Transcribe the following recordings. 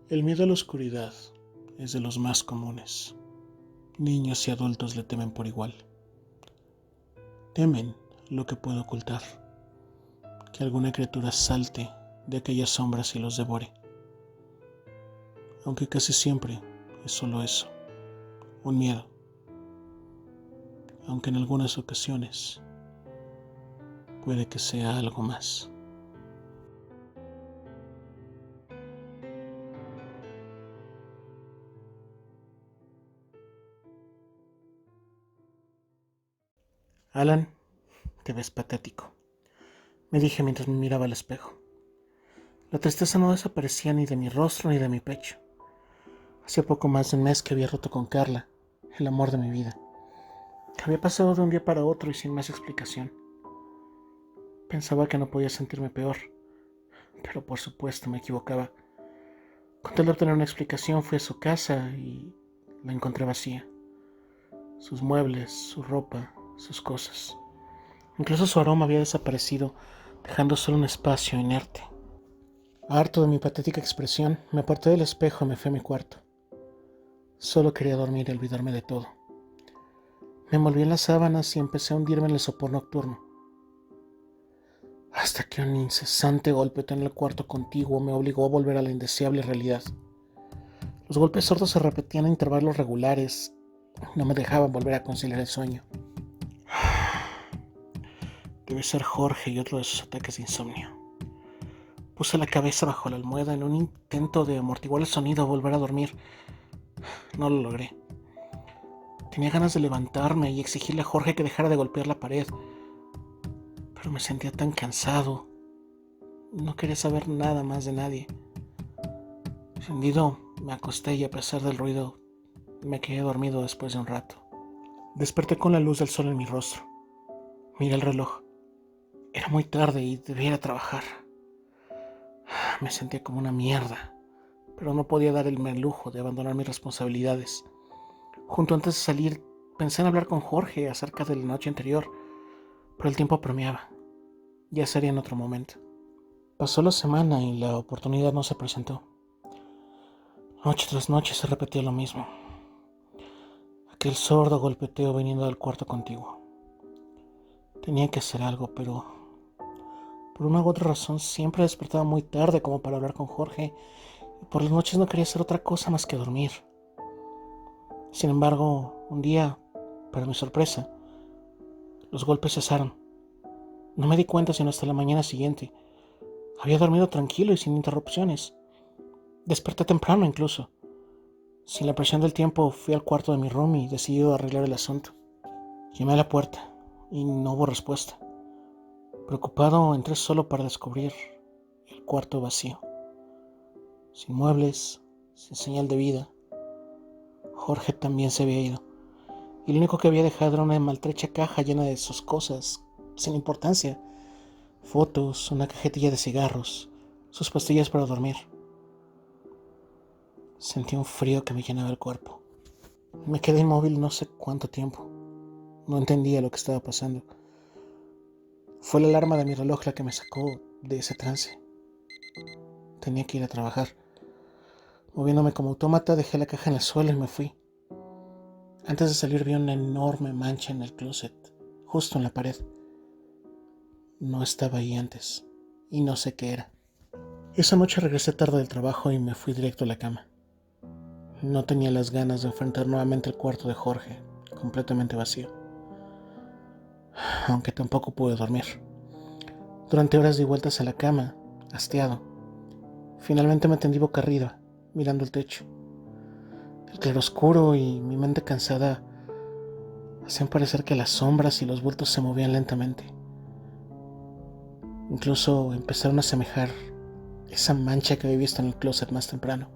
El miedo a la oscuridad es de los más comunes. Niños y adultos le temen por igual. Temen lo que puede ocultar, que alguna criatura salte de aquellas sombras y los devore. Aunque casi siempre es solo eso, un miedo. Aunque en algunas ocasiones puede que sea algo más. Alan, te ves patético, me dije mientras me miraba al espejo. La tristeza no desaparecía ni de mi rostro ni de mi pecho. Hacía poco más de un mes que había roto con Carla, el amor de mi vida. Había pasado de un día para otro y sin más explicación. Pensaba que no podía sentirme peor, pero por supuesto me equivocaba. Con tal de obtener una explicación fui a su casa y la encontré vacía. Sus muebles, su ropa, sus cosas. Incluso su aroma había desaparecido, dejando solo un espacio inerte. Harto de mi patética expresión, me aparté del espejo y me fui a mi cuarto. Solo quería dormir y olvidarme de todo. Me envolví en las sábanas y empecé a hundirme en el sopor nocturno. Hasta que un incesante golpeteo en el cuarto contiguo me obligó a volver a la indeseable realidad. Los golpes sordos se repetían a intervalos regulares. No me dejaban volver a conciliar el sueño. Debe ser Jorge y otro de sus ataques de insomnio. Puse la cabeza bajo la almohada en un intento de amortiguar el sonido y volver a dormir. No lo logré. Tenía ganas de levantarme y exigirle a Jorge que dejara de golpear la pared, pero me sentía tan cansado. No quería saber nada más de nadie. Rendido, me acosté y a pesar del ruido, me quedé dormido después de un rato. Desperté con la luz del sol en mi rostro. Miré el reloj. Era muy tarde y debía ir a trabajar. Me sentía como una mierda, pero no podía darme el lujo de abandonar mis responsabilidades. Junto antes de salir, pensé en hablar con Jorge acerca de la noche anterior, pero el tiempo apremiaba. Ya sería en otro momento. Pasó la semana y la oportunidad no se presentó. Noche tras noche se repetía lo mismo. Aquel sordo golpeteo viniendo del cuarto contiguo. Tenía que hacer algo, pero por una u otra razón siempre despertaba muy tarde como para hablar con Jorge y por las noches no quería hacer otra cosa más que dormir. Sin embargo, un día, para mi sorpresa, los golpes cesaron. No me di cuenta sino hasta la mañana siguiente. Había dormido tranquilo y sin interrupciones. Desperté temprano incluso. Sin la presión del tiempo fui al cuarto de mi roomie decidido a arreglar el asunto. Llamé a la puerta y no hubo respuesta. Preocupado entré solo para descubrir el cuarto vacío. Sin muebles, sin señal de vida. Jorge también se había ido. Y lo único que había dejado era una maltrecha caja llena de sus cosas, sin importancia. Fotos, una cajetilla de cigarros, sus pastillas para dormir. Sentí un frío que me llenaba el cuerpo. Me quedé inmóvil no sé cuánto tiempo. No entendía lo que estaba pasando. Fue la alarma de mi reloj la que me sacó de ese trance. Tenía que ir a trabajar. Moviéndome como autómata, dejé la caja en el suelo y me fui. Antes de salir vi una enorme mancha en el closet, justo en la pared. No estaba ahí antes, y no sé qué era. Esa noche regresé tarde del trabajo y me fui directo a la cama. No tenía las ganas de enfrentar nuevamente el cuarto de Jorge, completamente vacío. Aunque tampoco pude dormir. Durante horas di vueltas a la cama, hastiado. Finalmente me tendí boca arriba, mirando el techo. El claroscuro y mi mente cansada hacían parecer que las sombras y los bultos se movían lentamente. Incluso empezaron a asemejar esa mancha que había visto en el closet más temprano.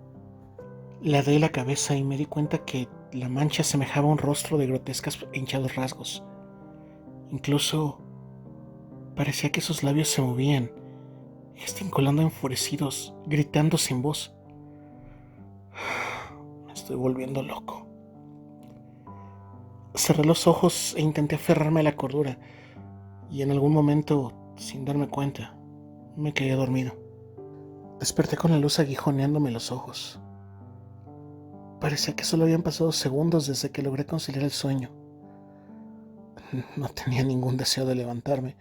Le di la cabeza y me di cuenta que la mancha asemejaba un rostro de grotescos e hinchados rasgos. Incluso parecía que sus labios se movían, gesticulando enfurecidos, gritando sin voz. Me estoy volviendo loco. Cerré los ojos e intenté aferrarme a la cordura, y en algún momento, sin darme cuenta, me quedé dormido. Desperté con la luz aguijoneándome los ojos. Parecía que solo habían pasado segundos desde que logré conciliar el sueño. No tenía ningún deseo de levantarme,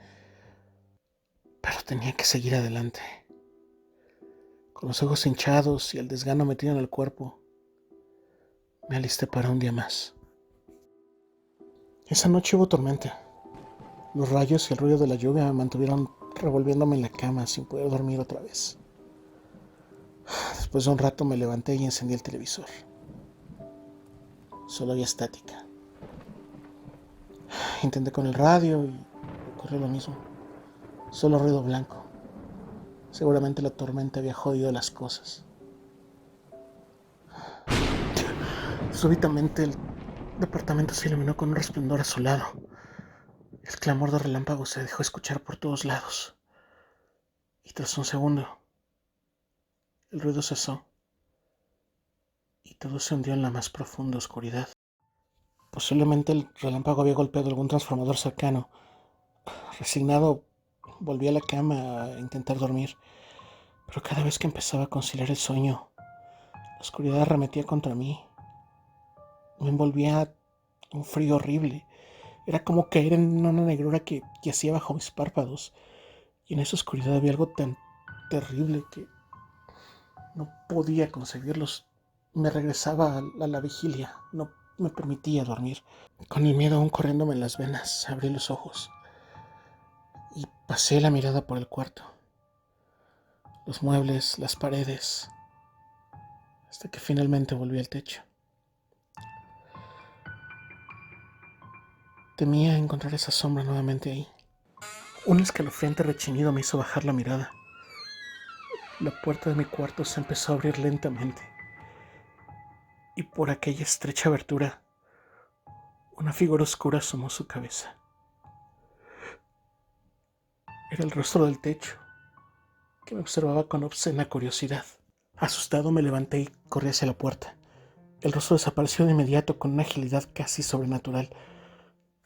pero tenía que seguir adelante. Con los ojos hinchados y el desgano metido en el cuerpo, me alisté para un día más. Esa noche hubo tormenta. Los rayos y el ruido de la lluvia me mantuvieron revolviéndome en la cama sin poder dormir otra vez. Después de un rato me levanté y encendí el televisor. Solo había estática. Intenté con el radio y ocurrió lo mismo. Solo ruido blanco. Seguramente la tormenta había jodido las cosas. Súbitamente el departamento se iluminó con un resplandor azulado. El clamor de relámpagos se dejó escuchar por todos lados. Y tras un segundo, el ruido cesó y todo se hundió en la más profunda oscuridad. Posiblemente el relámpago había golpeado algún transformador cercano. Resignado, volví a la cama a intentar dormir, pero cada vez que empezaba a conciliar el sueño, la oscuridad arremetía contra mí. Me envolvía un frío horrible. Era como caer en una negrura que yacía bajo mis párpados, y en esa oscuridad había algo tan terrible que no podía concebirlos. Me regresaba a la vigilia, no me permitía dormir. Con el miedo aún corriéndome en las venas, abrí los ojos y pasé la mirada por el cuarto. Los muebles, las paredes, hasta que finalmente volví al techo. Temía encontrar esa sombra nuevamente ahí. Un escalofriante rechinido me hizo bajar la mirada. La puerta de mi cuarto se empezó a abrir lentamente, y por aquella estrecha abertura, una figura oscura asomó su cabeza. Era el rostro del techo, que me observaba con obscena curiosidad. Asustado me levanté y corrí hacia la puerta. El rostro desapareció de inmediato con una agilidad casi sobrenatural.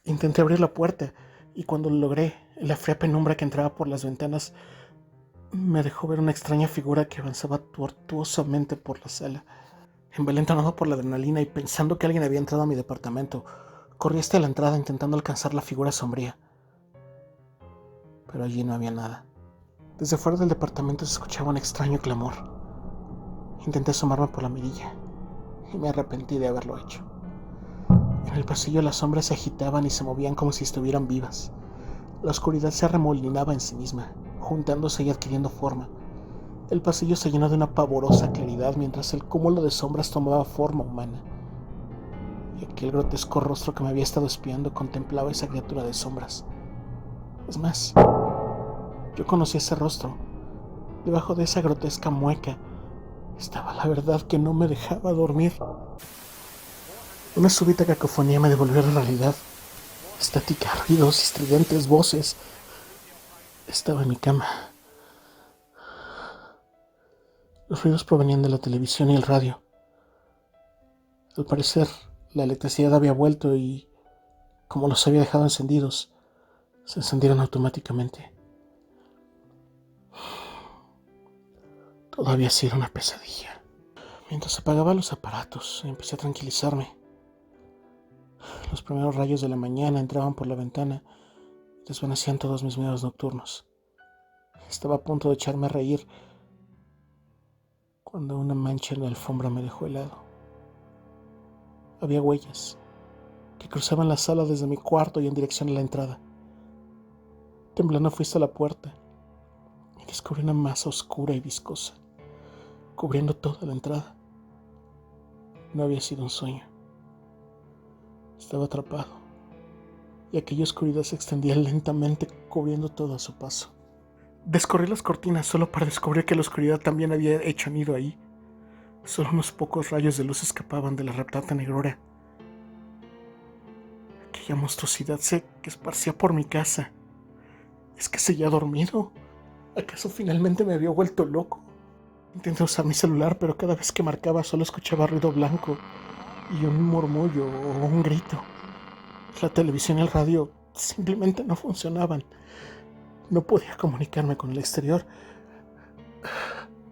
Intenté abrir la puerta y cuando lo logré, en la fría penumbra que entraba por las ventanas, me dejó ver una extraña figura que avanzaba tortuosamente por la sala. Envalentonado por la adrenalina y pensando que alguien había entrado a mi departamento, corrí hasta la entrada intentando alcanzar la figura sombría. Pero allí no había nada. Desde fuera del departamento se escuchaba un extraño clamor. Intenté asomarme por la mirilla y me arrepentí de haberlo hecho. En el pasillo las sombras se agitaban y se movían como si estuvieran vivas. La oscuridad se arremolinaba en sí misma, juntándose y adquiriendo forma. El pasillo se llenó de una pavorosa claridad mientras el cúmulo de sombras tomaba forma humana. Y aquel grotesco rostro que me había estado espiando contemplaba esa criatura de sombras. Es más, yo conocía ese rostro. Debajo de esa grotesca mueca estaba la verdad que no me dejaba dormir. Una súbita cacofonía me devolvió a la realidad. Estática, ruidos, estridentes, voces. Estaba en mi cama. Los ruidos provenían de la televisión y el radio. Al parecer, la electricidad había vuelto y, como los había dejado encendidos, se encendieron automáticamente. Todo había sido una pesadilla. Mientras apagaba los aparatos, empecé a tranquilizarme. Los primeros rayos de la mañana entraban por la ventana y desvanecían todos mis miedos nocturnos. Estaba a punto de echarme a reír cuando una mancha en la alfombra me dejó helado. Había huellas que cruzaban la sala desde mi cuarto y en dirección a la entrada. Temblando fui hasta la puerta y descubrí una masa oscura y viscosa, cubriendo toda la entrada. No había sido un sueño. Estaba atrapado, y aquella oscuridad se extendía lentamente, cubriendo todo a su paso. Descorrí las cortinas solo para descubrir que la oscuridad también había hecho nido ahí. Solo unos pocos rayos de luz escapaban de la reptante negrura. Aquella monstruosidad se esparcía por mi casa. ¿Es que seguía dormido? ¿Acaso finalmente me había vuelto loco? Intenté usar mi celular, pero cada vez que marcaba solo escuchaba ruido blanco y un murmullo o un grito. La televisión y el radio simplemente no funcionaban. No podía comunicarme con el exterior.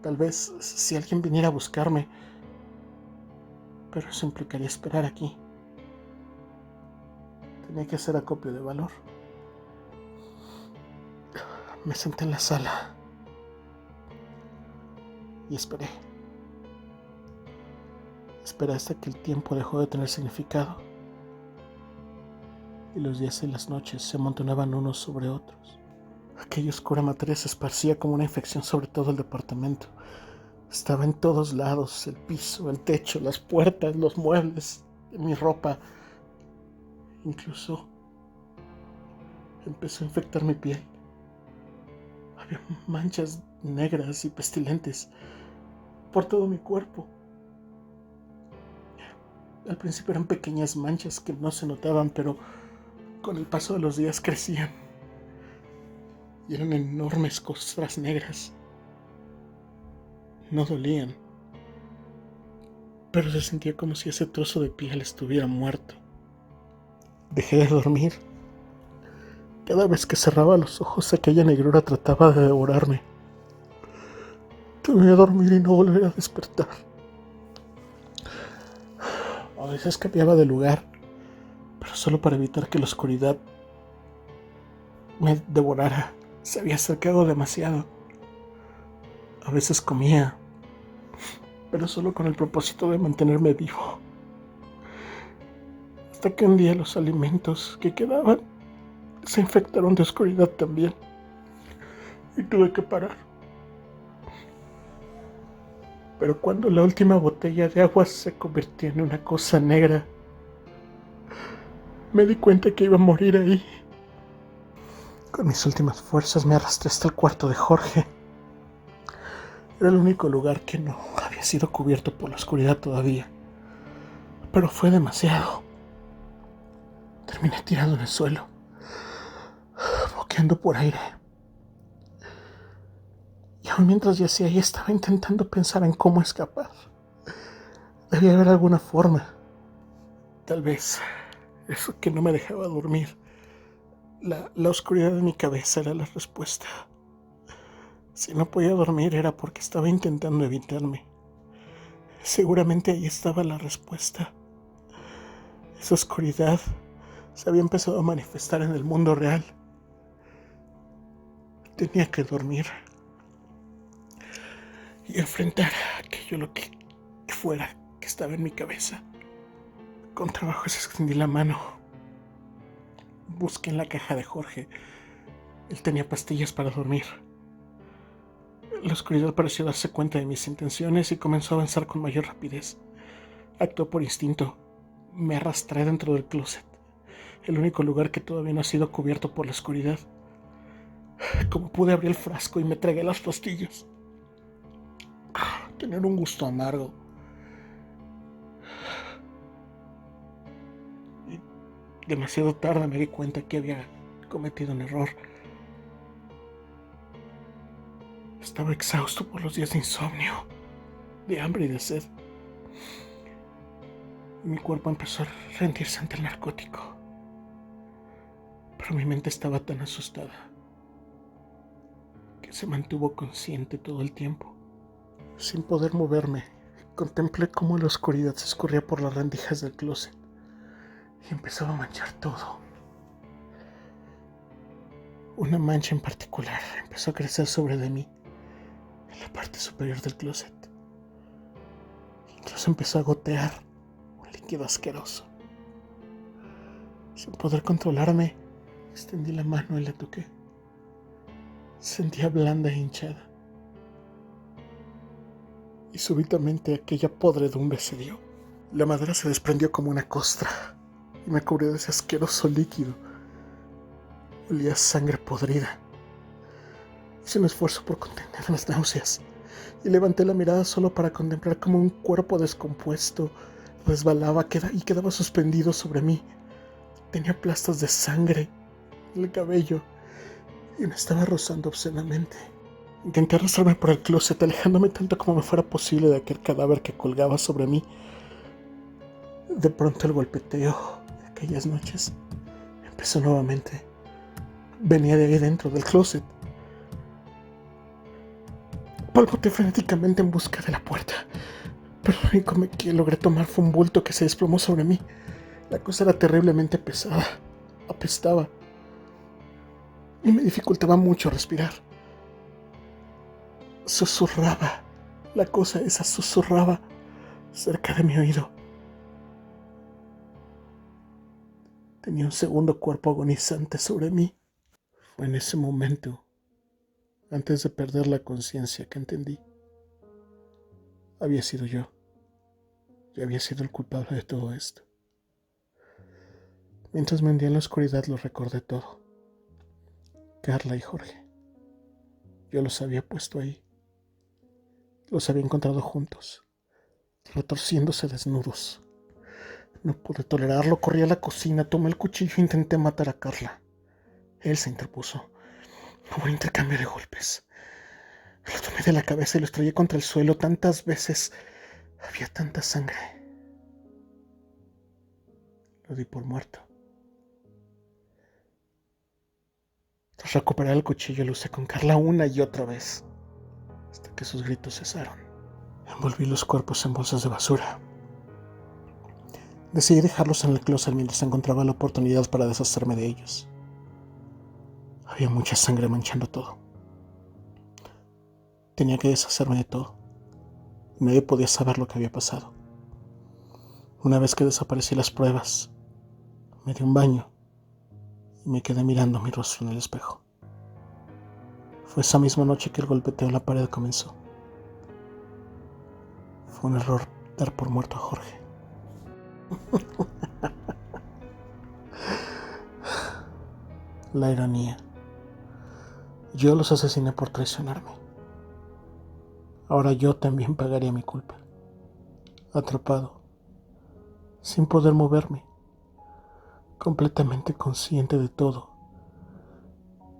Tal vez si alguien viniera a buscarme, pero eso implicaría esperar aquí. Tenía que hacer acopio de valor. Me senté en la sala y esperé. Esperé hasta que el tiempo dejó de tener significado y los días y las noches se amontonaban unos sobre otros. Aquella oscura materia se esparcía como una infección sobre todo el departamento. Estaba en todos lados: el piso, el techo, las puertas, los muebles, mi ropa. Incluso empezó a infectar mi piel. Había manchas negras y pestilentes por todo mi cuerpo. Al principio eran pequeñas manchas que no se notaban, pero con el paso de los días crecían y eran enormes costras negras. No dolían, pero se sentía como si ese trozo de piel estuviera muerto. Dejé de dormir. Cada vez que cerraba los ojos, aquella negrura trataba de devorarme. Temía dormir y no volver a despertar. A veces cambiaba de lugar, pero solo para evitar que la oscuridad me devorara. Se había acercado demasiado. A veces comía, pero solo con el propósito de mantenerme vivo. Hasta que un día los alimentos que quedaban se infectaron de oscuridad también y tuve que parar. Pero cuando la última botella de agua se convirtió en una cosa negra, me di cuenta que iba a morir ahí. Con mis últimas fuerzas me arrastré hasta el cuarto de Jorge. Era el único lugar que no había sido cubierto por la oscuridad todavía. Pero fue demasiado. Terminé tirado en el suelo, boqueando por aire. Y aún mientras yacía ahí estaba intentando pensar en cómo escapar. Debía haber alguna forma. Tal vez eso que no me dejaba dormir. La oscuridad de mi cabeza era la respuesta. Si no podía dormir era porque estaba intentando evitarme. Seguramente ahí estaba la respuesta. Esa oscuridad se había empezado a manifestar en el mundo real. Tenía que dormir y enfrentar aquello, lo que fuera que estaba en mi cabeza. Con trabajo extendí la mano. Busqué en la caja de Jorge. Él tenía pastillas para dormir. La oscuridad pareció darse cuenta de mis intenciones y comenzó a avanzar con mayor rapidez. Actuó por instinto. Me arrastré dentro del closet, el único lugar que todavía no ha sido cubierto por la oscuridad. Como pude, abrí el frasco y me tragué las pastillas. Tenían un gusto amargo. Y demasiado tarde me di cuenta que había cometido un error. Estaba exhausto por los días de insomnio, de hambre y de sed. Mi cuerpo empezó a rendirse ante el narcótico, pero mi mente estaba tan asustada que se mantuvo consciente todo el tiempo. Sin poder moverme, contemplé cómo la oscuridad se escurría por las rendijas del closet y empezaba a manchar todo. Una mancha en particular empezó a crecer sobre de mí, en la parte superior del closet. Incluso empezó a gotear un líquido asqueroso. Sin poder controlarme, extendí la mano y la toqué. Sentía blanda e hinchada. Y súbitamente aquella podredumbre se dio. La madera se desprendió como una costra y me cubrió de ese asqueroso líquido. Olía a sangre podrida. Hice un esfuerzo por contener las náuseas y levanté la mirada solo para contemplar cómo un cuerpo descompuesto resbalaba y quedaba suspendido sobre mí. Tenía plastas de sangre en el cabello y me estaba rozando obscenamente. Intenté arrastrarme por el closet, alejándome tanto como me fuera posible de aquel cadáver que colgaba sobre mí. De pronto el golpeteo de aquellas noches empezó nuevamente. Venía de ahí dentro del closet. Palmoteé frenéticamente en busca de la puerta, pero lo único que logré tomar fue un bulto que se desplomó sobre mí. La cosa era terriblemente pesada, apestaba y me dificultaba mucho respirar. Susurraba, la cosa esa susurraba cerca de mi oído. Tenía un segundo cuerpo agonizante sobre mí. Fue en ese momento, antes de perder la conciencia, que entendí. Había sido yo. Yo había sido el culpable de todo esto. Mientras me hundía en la oscuridad lo recordé todo. Carla y Jorge. Yo los había puesto ahí. Los había encontrado juntos, retorciéndose desnudos. No pude tolerarlo, corrí a la cocina, tomé el cuchillo e intenté matar a Carla. Él se interpuso. Hubo un intercambio de golpes. Lo tomé de la cabeza y lo estrellé contra el suelo tantas veces. Había tanta sangre. Lo di por muerto. Tras recuperar el cuchillo lo usé con Carla una y otra vez, hasta que sus gritos cesaron. Envolví los cuerpos en bolsas de basura. Decidí dejarlos en el closet mientras encontraba la oportunidad para deshacerme de ellos. Había mucha sangre manchando todo. Tenía que deshacerme de todo. Nadie podía saber lo que había pasado. Una vez que desaparecí las pruebas, me di un baño y me quedé mirando mi rostro en el espejo. Fue esa misma noche que el golpeteo en la pared comenzó. Fue un error dar por muerto a Jorge. La ironía. Yo los asesiné por traicionarme. Ahora yo también pagaría mi culpa. Atrapado, sin poder moverme, completamente consciente de todo,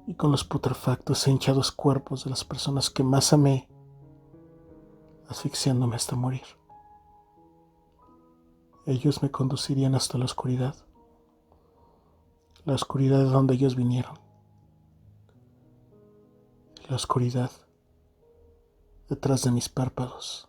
y con los putrefactos e hinchados cuerpos de las personas que más amé, asfixiándome hasta morir. Ellos me conducirían hasta la oscuridad de donde ellos vinieron, la oscuridad detrás de mis párpados.